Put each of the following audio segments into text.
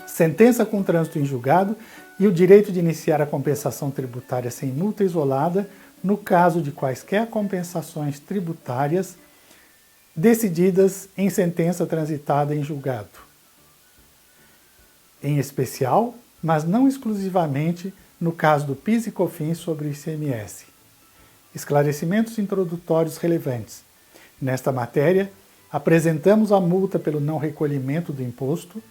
sentença com trânsito em julgado e o direito de iniciar a compensação tributária sem multa isolada no caso de quaisquer compensações tributárias decididas em sentença transitada em julgado. Em especial, mas não exclusivamente, no caso do PIS e COFINS sobre o ICMS. Esclarecimentos introdutórios relevantes. Nesta matéria, apresentamos a multa pelo não recolhimento do imposto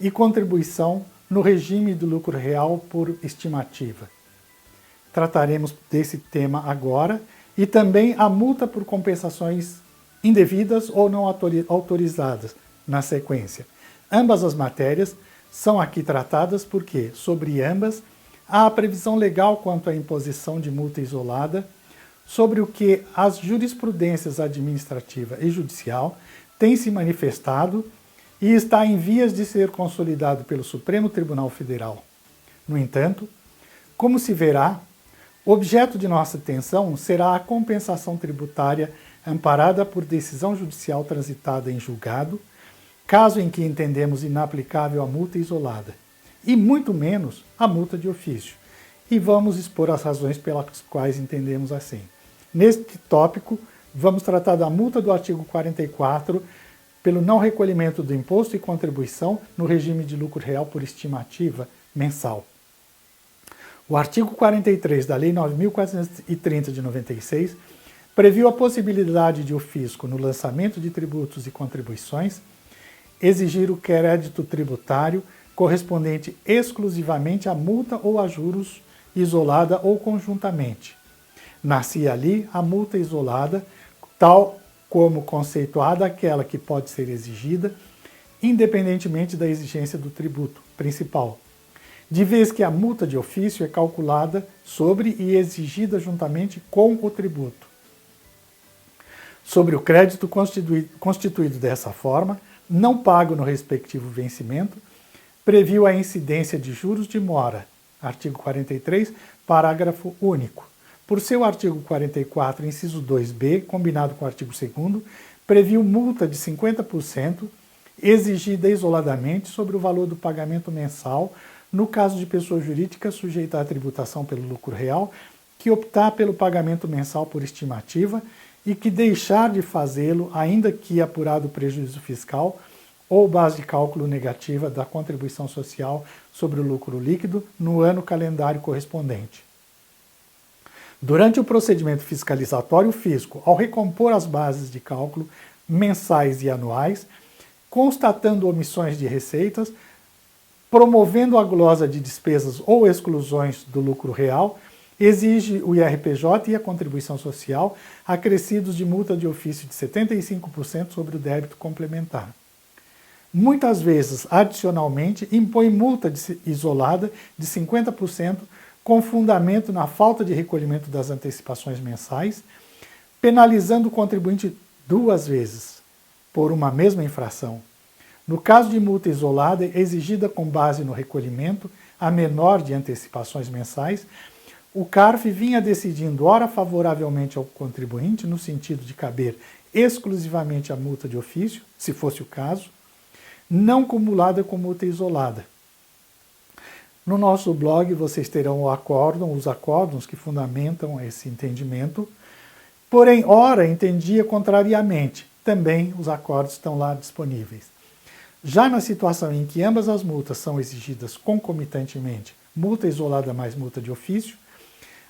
e contribuição no regime do lucro real por estimativa. Trataremos desse tema agora e também a multa por compensações indevidas ou não autorizadas na sequência. Ambas as matérias são aqui tratadas porque, sobre ambas, há a previsão legal quanto à imposição de multa isolada, sobre o que as jurisprudências administrativa e judicial têm se manifestado e está em vias de ser consolidado pelo Supremo Tribunal Federal. No entanto, como se verá, objeto de nossa atenção será a compensação tributária amparada por decisão judicial transitada em julgado, caso em que entendemos inaplicável a multa isolada, e muito menos a multa de ofício. E vamos expor as razões pelas quais entendemos assim. Neste tópico, vamos tratar da multa do artigo 44 pelo não recolhimento do imposto e contribuição no regime de lucro real por estimativa mensal. O artigo 43 da Lei 9.430 de 96 previu a possibilidade de o fisco, no lançamento de tributos e contribuições, exigir o crédito tributário correspondente exclusivamente à multa ou a juros, isolada ou conjuntamente. Nascia ali a multa isolada, tal como conceituada aquela que pode ser exigida, independentemente da exigência do tributo principal, de vez que a multa de ofício é calculada sobre e exigida juntamente com o tributo. Sobre o crédito constituído dessa forma, não pago no respectivo vencimento, previu a incidência de juros de mora, artigo 43, parágrafo único. Por seu artigo 44, inciso 2b, combinado com o artigo 2º, previu multa de 50% exigida isoladamente sobre o valor do pagamento mensal no caso de pessoa jurídica sujeita à tributação pelo lucro real que optar pelo pagamento mensal por estimativa e que deixar de fazê-lo, ainda que apurado o prejuízo fiscal ou base de cálculo negativa da contribuição social sobre o lucro líquido no ano calendário correspondente. Durante o procedimento fiscalizatório, o fisco, ao recompor as bases de cálculo mensais e anuais, constatando omissões de receitas, promovendo a glosa de despesas ou exclusões do lucro real, exige o IRPJ e a contribuição social acrescidos de multa de ofício de 75% sobre o débito complementar. Muitas vezes, adicionalmente, impõe multa isolada de 50% com fundamento na falta de recolhimento das antecipações mensais, penalizando o contribuinte duas vezes por uma mesma infração. No caso de multa isolada exigida com base no recolhimento, a menor de antecipações mensais, o CARF vinha decidindo ora favoravelmente ao contribuinte, no sentido de caber exclusivamente a multa de ofício, se fosse o caso, não cumulada com multa isolada. No nosso blog vocês terão os acórdons que fundamentam esse entendimento, porém, ora entendia contrariamente, também os acórdons estão lá disponíveis. Já na situação em que ambas as multas são exigidas concomitantemente, multa isolada mais multa de ofício,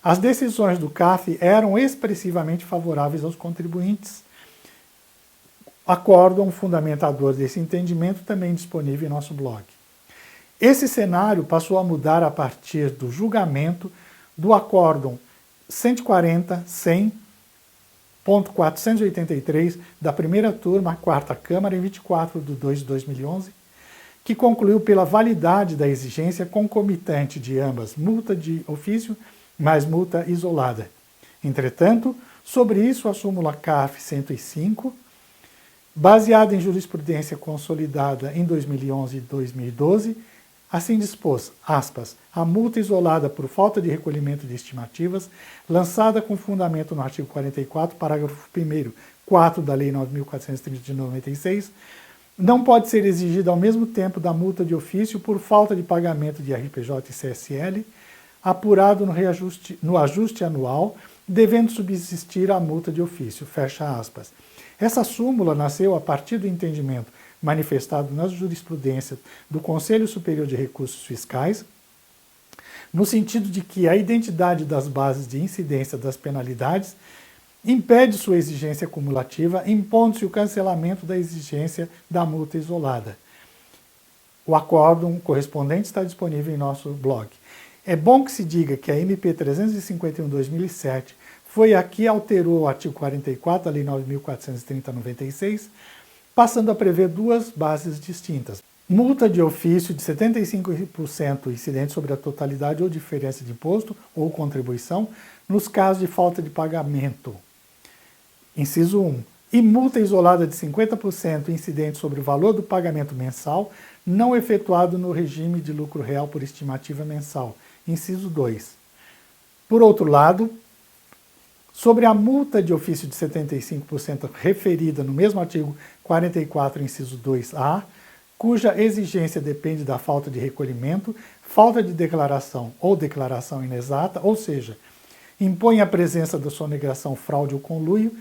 as decisões do CARF eram expressivamente favoráveis aos contribuintes. Acórdão fundamentador desse entendimento também disponível em nosso blog. Esse cenário passou a mudar a partir do julgamento do acórdão 140.100.483 da primeira turma, 4ª Câmara, em 24 de 2 de 2011, que concluiu pela validade da exigência concomitante de ambas, multa de ofício mais multa isolada. Entretanto, sobre isso a súmula CARF 105, baseada em jurisprudência consolidada em 2011 e 2012, assim dispôs, aspas, a multa isolada por falta de recolhimento de estimativas, lançada com fundamento no artigo 44, parágrafo 1º, 4 da Lei 9.430 de 96, não pode ser exigida ao mesmo tempo da multa de ofício por falta de pagamento de RPJ e CSL, apurado no ajuste anual, devendo subsistir a multa de ofício, fecha aspas. Essa súmula nasceu a partir do entendimento manifestado na jurisprudência do Conselho Superior de Recursos Fiscais, no sentido de que a identidade das bases de incidência das penalidades impede sua exigência cumulativa, impondo-se o cancelamento da exigência da multa isolada. O acórdão correspondente está disponível em nosso blog. É bom que se diga que a MP 351/2007 foi a que alterou o artigo 44 da Lei 9.430/96, passando a prever duas bases distintas. Multa de ofício de 75% incidente sobre a totalidade ou diferença de imposto ou contribuição nos casos de falta de pagamento. Inciso 1. E multa isolada de 50% incidente sobre o valor do pagamento mensal não efetuado no regime de lucro real por estimativa mensal. Inciso 2. Por outro lado, sobre a multa de ofício de 75% referida no mesmo artigo 44, inciso 2A, cuja exigência depende da falta de recolhimento, falta de declaração ou declaração inexata, ou seja, impõe a presença da sonegação, fraude ou conluio,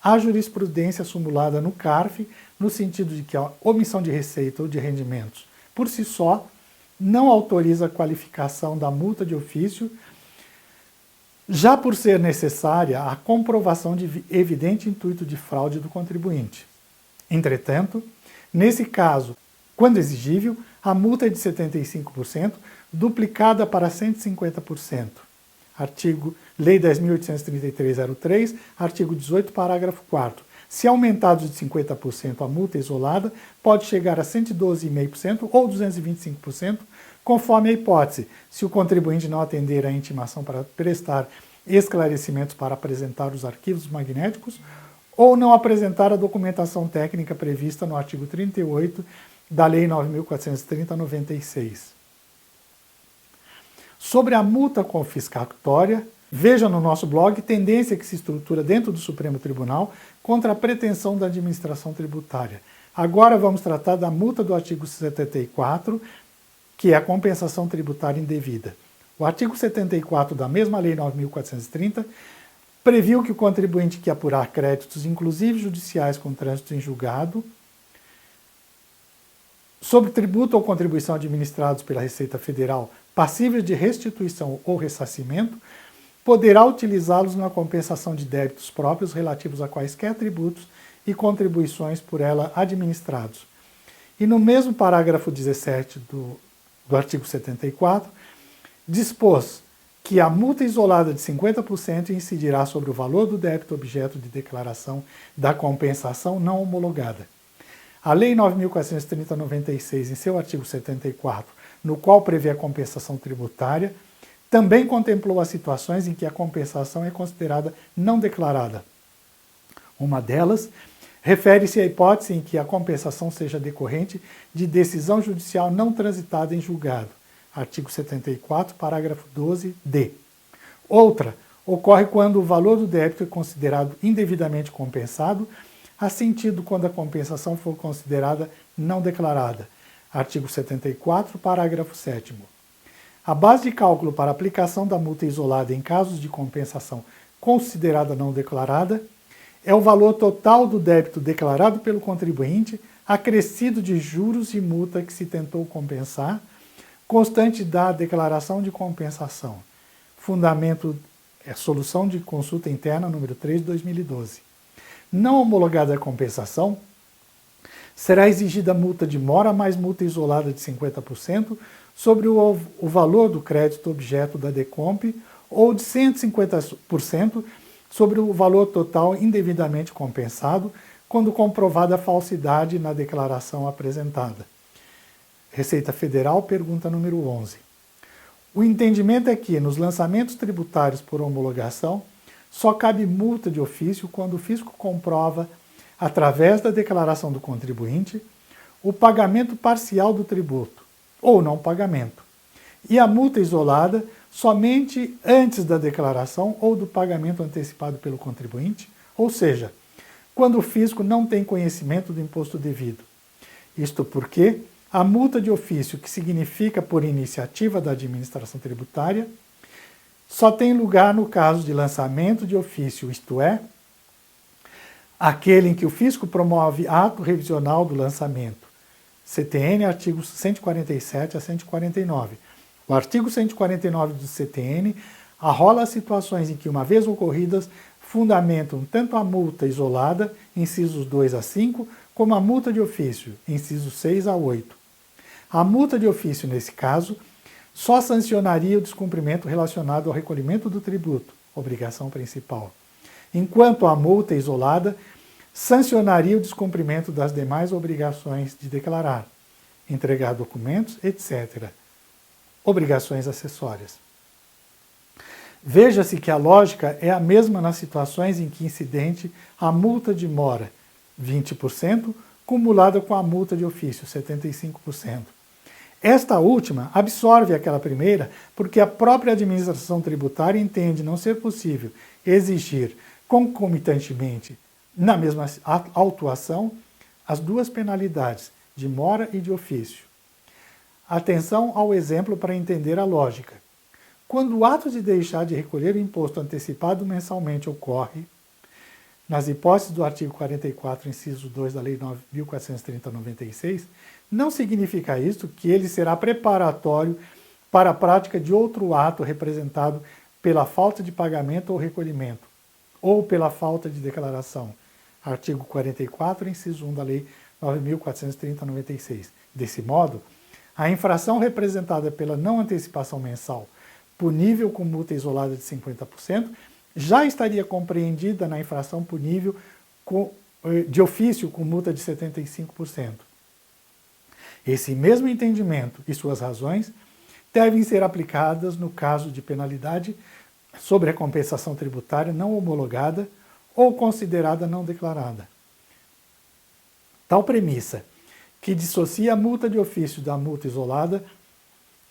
a jurisprudência sumulada no CARF, no sentido de que a omissão de receita ou de rendimentos, por si só, não autoriza a qualificação da multa de ofício, já por ser necessária a comprovação de evidente intuito de fraude do contribuinte. Entretanto, nesse caso, quando exigível, a multa é de 75%, duplicada para 150%. Lei 10.833/03, artigo 18, parágrafo 4º. Se aumentado de 50% a multa isolada, pode chegar a 112,5% ou 225%, conforme a hipótese, se o contribuinte não atender à intimação para prestar esclarecimentos para apresentar os arquivos magnéticos ou não apresentar a documentação técnica prevista no artigo 38 da Lei 9.430/96. Sobre a multa confiscatória, veja no nosso blog tendência que se estrutura dentro do Supremo Tribunal contra a pretensão da administração tributária. Agora vamos tratar da multa do artigo 74, que é a compensação tributária indevida. O artigo 74 da mesma Lei 9.430 previu que o contribuinte que apurar créditos, inclusive judiciais com trânsito em julgado, sobre tributo ou contribuição administrados pela Receita Federal, passíveis de restituição ou ressarcimento, poderá utilizá-los na compensação de débitos próprios relativos a quaisquer tributos e contribuições por ela administrados. E no mesmo parágrafo 17 do artigo 74, dispôs que a multa isolada de 50% incidirá sobre o valor do débito objeto de declaração da compensação não homologada. A Lei 9.430/96, em seu artigo 74, no qual prevê a compensação tributária, também contemplou as situações em que a compensação é considerada não declarada. Uma delas refere-se à hipótese em que a compensação seja decorrente de decisão judicial não transitada em julgado. Artigo 74, parágrafo 12d. Outra ocorre quando o valor do débito é considerado indevidamente compensado, assentido quando a compensação for considerada não declarada. Artigo 74, parágrafo 7º. A base de cálculo para aplicação da multa isolada em casos de compensação considerada não declarada é o valor total do débito declarado pelo contribuinte, acrescido de juros e multa que se tentou compensar, constante da declaração de compensação. Fundamento é solução de consulta interna número 3 de 2012. Não homologada a compensação, será exigida multa de mora mais multa isolada de 50% sobre o valor do crédito objeto da DECOMP ou de 150% sobre o valor total indevidamente compensado, quando comprovada a falsidade na declaração apresentada. Receita Federal, pergunta número 11. O entendimento é que, nos lançamentos tributários por homologação, só cabe multa de ofício quando o fisco comprova, através da declaração do contribuinte, o pagamento parcial do tributo, ou não pagamento, e a multa isolada somente antes da declaração ou do pagamento antecipado pelo contribuinte, ou seja, quando o fisco não tem conhecimento do imposto devido. Isto porque a multa de ofício, que significa por iniciativa da administração tributária, só tem lugar no caso de lançamento de ofício, isto é, aquele em que o fisco promove ato revisional do lançamento. CTN, artigos 147 a 149. O artigo 149 do CTN arrola as situações em que, uma vez ocorridas, fundamentam tanto a multa isolada, incisos 2 a 5, como a multa de ofício, incisos 6 a 8. A multa de ofício, nesse caso, só sancionaria o descumprimento relacionado ao recolhimento do tributo, obrigação principal, enquanto a multa isolada sancionaria o descumprimento das demais obrigações de declarar, entregar documentos, etc. Obrigações acessórias. Veja-se que a lógica é a mesma nas situações em que incidente a multa de mora, 20%, cumulada com a multa de ofício, 75%. Esta última absorve aquela primeira porque a própria administração tributária entende não ser possível exigir concomitantemente, na mesma autuação, as duas penalidades, de mora e de ofício. Atenção ao exemplo para entender a lógica. Quando o ato de deixar de recolher o imposto antecipado mensalmente ocorre, nas hipóteses do artigo 44, inciso 2 da Lei 9.430/96, não significa isto que ele será preparatório para a prática de outro ato representado pela falta de pagamento ou recolhimento, ou pela falta de declaração. Artigo 44, inciso 1 da Lei 9.430/96. Desse modo, a infração representada pela não antecipação mensal, punível com multa isolada de 50%, já estaria compreendida na infração punível de ofício com multa de 75%. Esse mesmo entendimento e suas razões devem ser aplicadas no caso de penalidade sobre a compensação tributária não homologada ou considerada não declarada. Tal premissa, que dissocia a multa de ofício da multa isolada,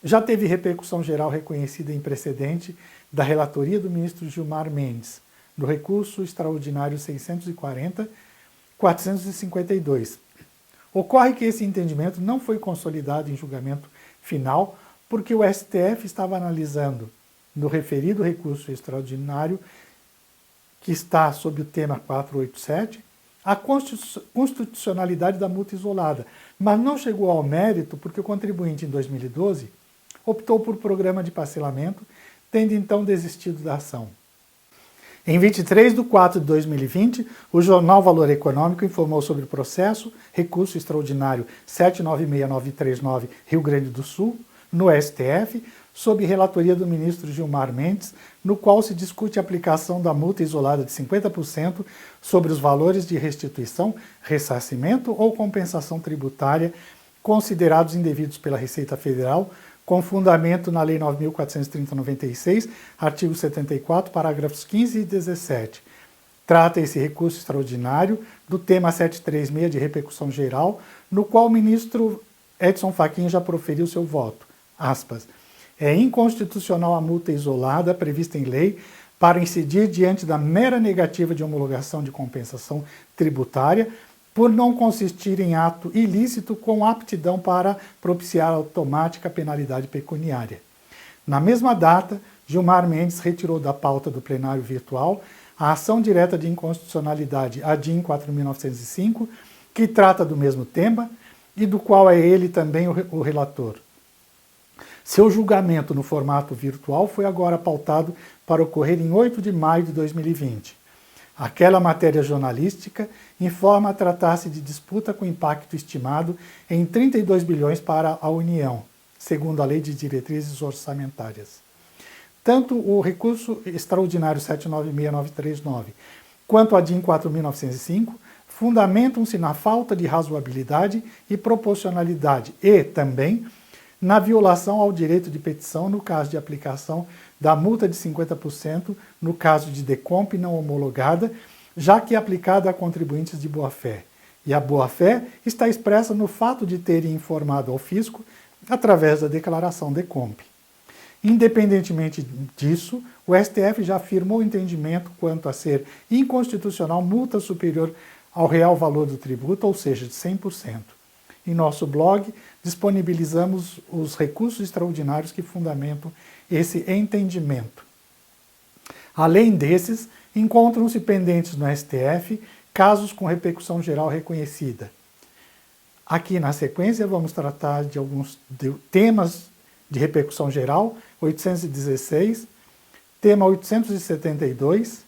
já teve repercussão geral reconhecida em precedente da relatoria do ministro Gilmar Mendes, no recurso extraordinário 640-452. Ocorre que esse entendimento não foi consolidado em julgamento final porque o STF estava analisando, no referido recurso extraordinário, que está sob o tema 487, a constitucionalidade da multa isolada, mas não chegou ao mérito porque o contribuinte, em 2012, optou por programa de parcelamento, tendo então desistido da ação. Em 23 de 4 de 2020, o jornal Valor Econômico informou sobre o processo, recurso extraordinário 796939, Rio Grande do Sul, no STF, sob relatoria do ministro Gilmar Mendes, no qual se discute a aplicação da multa isolada de 50% sobre os valores de restituição, ressarcimento ou compensação tributária considerados indevidos pela Receita Federal, com fundamento na Lei 9.430/96, artigo 74, parágrafos 15 e 17. Trata esse recurso extraordinário do tema 736 de repercussão geral, no qual o ministro Edson Fachin já proferiu seu voto. Aspas. É inconstitucional a multa isolada prevista em lei para incidir diante da mera negativa de homologação de compensação tributária por não consistir em ato ilícito com aptidão para propiciar automática penalidade pecuniária. Na mesma data, Gilmar Mendes retirou da pauta do plenário virtual a ação direta de inconstitucionalidade ADIM 4.905, que trata do mesmo tema e do qual é ele também o relator. Seu julgamento no formato virtual foi agora pautado para ocorrer em 8 de maio de 2020. Aquela matéria jornalística informa tratar-se de disputa com impacto estimado em 32 bilhões para a União, segundo a Lei de Diretrizes Orçamentárias. Tanto o recurso extraordinário 796939 quanto a DIN 4.905 fundamentam-se na falta de razoabilidade e proporcionalidade e, também, na violação ao direito de petição no caso de aplicação da multa de 50% no caso de decomp não homologada, já que é aplicada a contribuintes de boa-fé. E a boa-fé está expressa no fato de terem informado ao fisco através da declaração decomp. Independentemente disso, o STF já afirmou o entendimento quanto a ser inconstitucional multa superior ao real valor do tributo, ou seja, de 100%. em nosso blog, disponibilizamos os recursos extraordinários que fundamentam esse entendimento. Além desses, encontram-se pendentes no STF casos com repercussão geral reconhecida. Aqui na sequência vamos tratar de alguns temas de repercussão geral, 816, tema 872,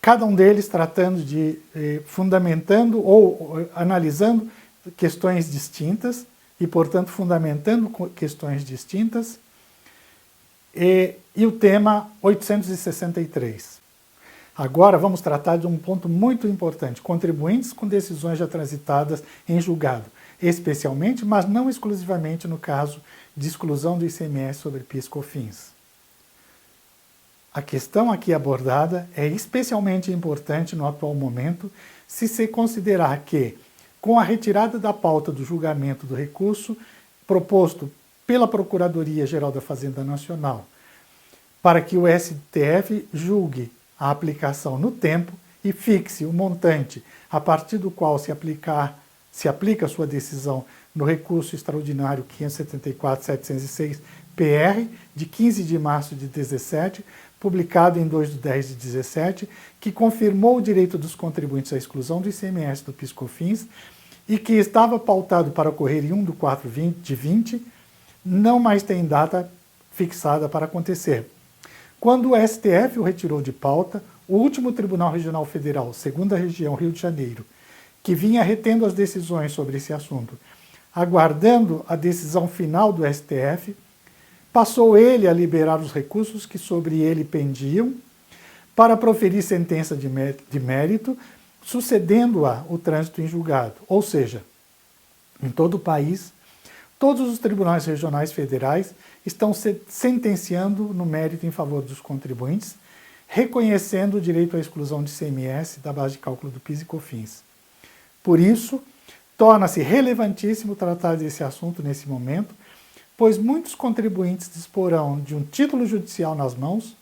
cada um deles tratando de fundamentando ou analisando questões distintas e, portanto, fundamentando questões distintas, e o tema 863. Agora vamos tratar de um ponto muito importante, contribuintes com decisões já transitadas em julgado, especialmente, mas não exclusivamente no caso de exclusão do ICMS sobre PIS e COFINS. A questão aqui abordada é especialmente importante no atual momento se se considerar que, com a retirada da pauta do julgamento do recurso proposto pela Procuradoria-Geral da Fazenda Nacional, para que o STF julgue a aplicação no tempo e fixe o montante a partir do qual se aplica a sua decisão no recurso extraordinário 574.706-PR, de 15 de março de 17, publicado em 2/10 de 17, que confirmou o direito dos contribuintes à exclusão do ICMS do PIS e COFINS e que estava pautado para ocorrer em 1/4 de 20, não mais tem data fixada para acontecer. Quando o STF o retirou de pauta, o último Tribunal Regional Federal, segunda região, Rio de Janeiro, que vinha retendo as decisões sobre esse assunto, aguardando a decisão final do STF, passou ele a liberar os recursos que sobre ele pendiam para proferir sentença de mérito, sucedendo-a o trânsito em julgado. Ou seja, em todo o país, todos os tribunais regionais federais estão sentenciando no mérito em favor dos contribuintes, reconhecendo o direito à exclusão de ICMS da base de cálculo do PIS e COFINS. Por isso, torna-se relevantíssimo tratar desse assunto nesse momento, pois muitos contribuintes disporão de um título judicial nas mãos,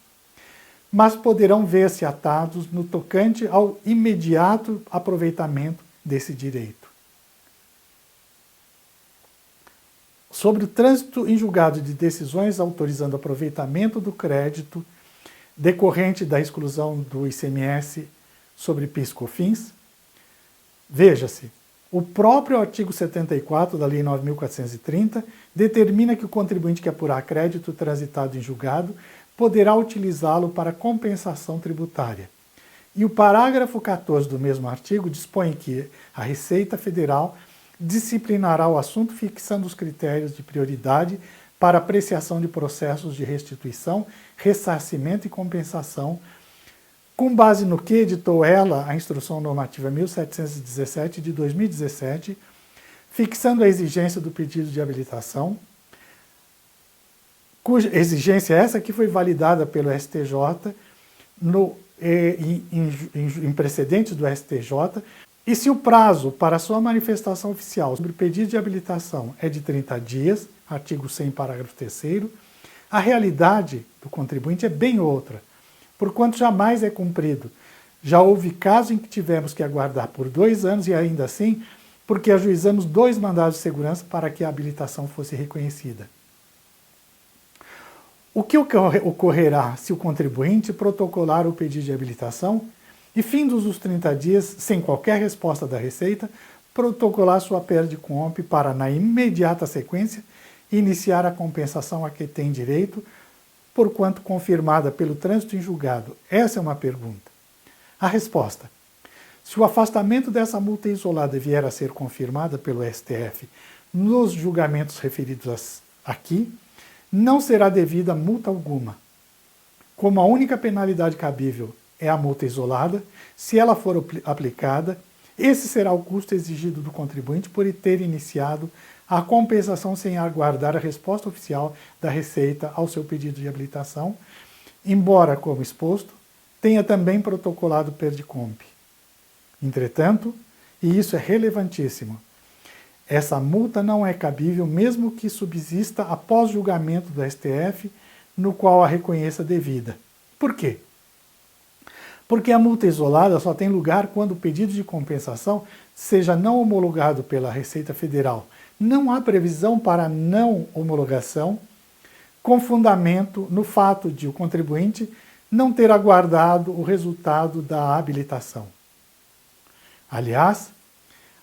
mas poderão ver-se atados no tocante ao imediato aproveitamento desse direito. Sobre o trânsito em julgado de decisões autorizando aproveitamento do crédito decorrente da exclusão do ICMS sobre PIS e COFINS, veja-se, o próprio artigo 74 da Lei 9.430 determina que o contribuinte que apurar crédito transitado em julgado poderá utilizá-lo para compensação tributária. E o parágrafo 14 do mesmo artigo dispõe que a Receita Federal disciplinará o assunto fixando os critérios de prioridade para apreciação de processos de restituição, ressarcimento e compensação, com base no que editou ela a Instrução Normativa 1717 de 2017, fixando a exigência do pedido de habilitação, cuja exigência essa que foi validada pelo STJ em precedentes do STJ, e se o prazo para sua manifestação oficial sobre o pedido de habilitação é de 30 dias, artigo 100, parágrafo 3º, a realidade do contribuinte é bem outra, porquanto jamais é cumprido. Já houve casos em que tivemos que aguardar por 2 anos e ainda assim, porque ajuizamos 2 mandados de segurança para que a habilitação fosse reconhecida. O que ocorrerá se o contribuinte protocolar o pedido de habilitação e, findos os 30 dias, sem qualquer resposta da Receita, protocolar sua PER comp para, na imediata sequência, iniciar a compensação a que tem direito, porquanto confirmada pelo trânsito em julgado? Essa é uma pergunta. A resposta: se o afastamento dessa multa isolada vier a ser confirmada pelo STF nos julgamentos referidos aqui, não será devida multa alguma. Como a única penalidade cabível é a multa isolada, se ela for aplicada, esse será o custo exigido do contribuinte por ter iniciado a compensação sem aguardar a resposta oficial da Receita ao seu pedido de habilitação, embora, como exposto, tenha também protocolado PER comp. Entretanto, e isso é relevantíssimo, essa multa não é cabível mesmo que subsista após julgamento do STF, no qual a reconheça devida. Por quê? Porque a multa isolada só tem lugar quando o pedido de compensação seja não homologado pela Receita Federal. Não há previsão para não homologação, com fundamento no fato de o contribuinte não ter aguardado o resultado da habilitação. Aliás,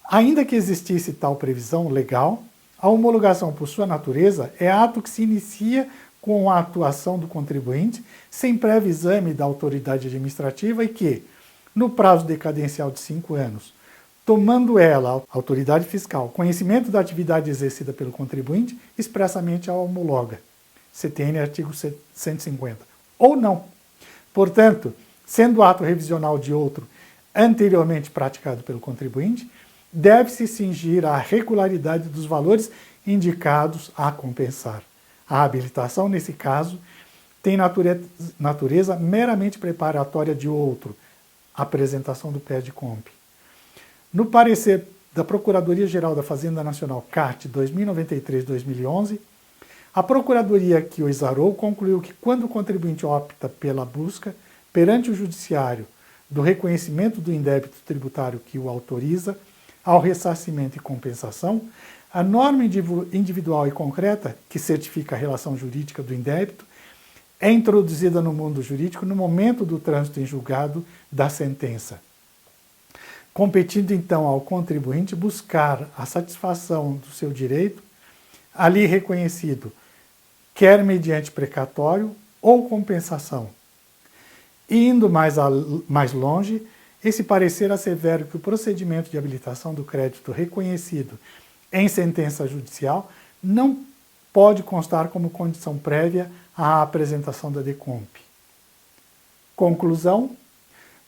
ainda que existisse tal previsão legal, a homologação, por sua natureza, é ato que se inicia com a atuação do contribuinte, sem prévio exame da autoridade administrativa e que, no prazo decadencial de 5 anos, tomando ela, a autoridade fiscal, conhecimento da atividade exercida pelo contribuinte, expressamente a homologa. CTN artigo 150. Ou não. Portanto, sendo o ato revisional de outro anteriormente praticado pelo contribuinte, deve-se cingir à regularidade dos valores indicados a compensar. A habilitação, nesse caso, tem natureza meramente preparatória de outro, apresentação do PED-COMP. No parecer da Procuradoria-Geral da Fazenda Nacional, CART 2093-2011, a Procuradoria que o exarou concluiu que quando o contribuinte opta pela busca, perante o Judiciário, do reconhecimento do indébito tributário que o autoriza ao ressarcimento e compensação, a norma individual e concreta, que certifica a relação jurídica do indébito, é introduzida no mundo jurídico no momento do trânsito em julgado da sentença, competindo então ao contribuinte buscar a satisfação do seu direito, ali reconhecido, quer mediante precatório ou compensação. E indo mais longe, esse parecer assevera que o procedimento de habilitação do crédito reconhecido em sentença judicial não pode constar como condição prévia à apresentação da DECOMP. Conclusão: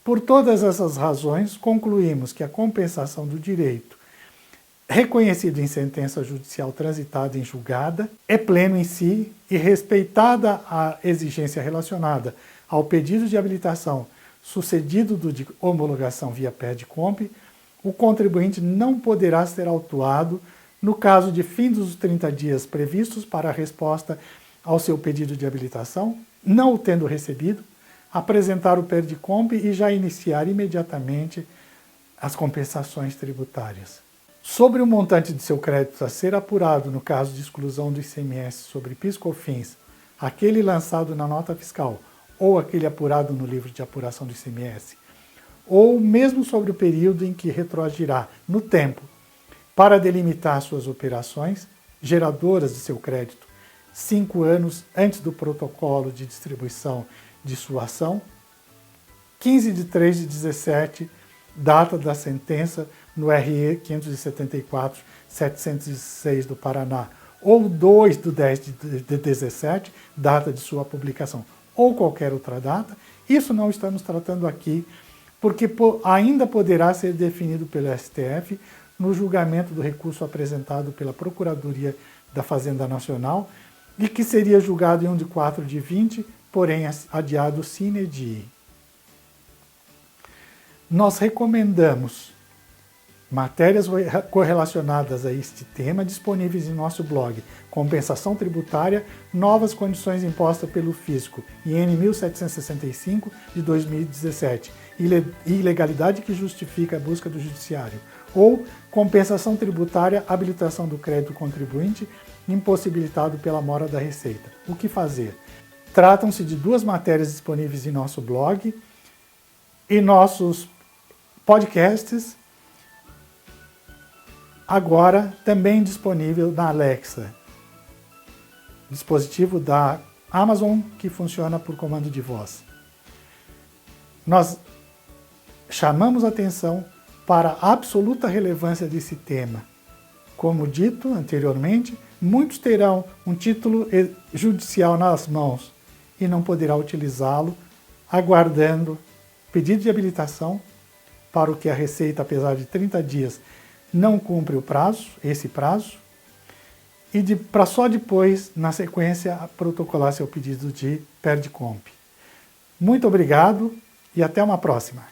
por todas essas razões, concluímos que a compensação do direito reconhecido em sentença judicial transitada em julgada é pleno em si e, respeitada a exigência relacionada ao pedido de habilitação sucedido do de homologação via PED-COMP, o contribuinte não poderá ser autuado no caso de fim dos 30 dias previstos para a resposta ao seu pedido de habilitação, não o tendo recebido, apresentar o PED-COMP e já iniciar imediatamente as compensações tributárias. Sobre o montante de seu crédito a ser apurado no caso de exclusão do ICMS sobre PIS/COFINS, aquele lançado na nota fiscal ou aquele apurado no livro de apuração do ICMS, ou mesmo sobre o período em que retroagirá no tempo para delimitar suas operações geradoras de seu crédito 5 anos antes do protocolo de distribuição de sua ação, 15 de 3 de 17, data da sentença no RE 574-706 do Paraná, ou 2 de 10 de 17, data de sua publicação, ou qualquer outra data, isso não estamos tratando aqui, porque ainda poderá ser definido pelo STF no julgamento do recurso apresentado pela Procuradoria da Fazenda Nacional e que seria julgado em 1 de 4 de 20, porém adiado sine die. Nós recomendamos matérias correlacionadas a este tema disponíveis em nosso blog Compensação Tributária, Novas Condições Impostas pelo Fisco, IN 1765 de 2017, Ilegalidade que justifica a busca do Judiciário, ou Compensação Tributária, Habilitação do Crédito Contribuinte, impossibilitado pela mora da Receita. O que fazer? Tratam-se de 2 matérias disponíveis em nosso blog e nossos podcasts, agora também disponível na Alexa, dispositivo da Amazon que funciona por comando de voz. Nós chamamos atenção para a absoluta relevância desse tema. Como dito anteriormente, muitos terão um título judicial nas mãos e não poderá utilizá-lo, aguardando pedido de habilitação para o que a Receita, apesar de 30 dias, não cumpre o prazo, esse prazo, e para só depois, na sequência, protocolar seu pedido de PED-COMP. Muito obrigado e até uma próxima.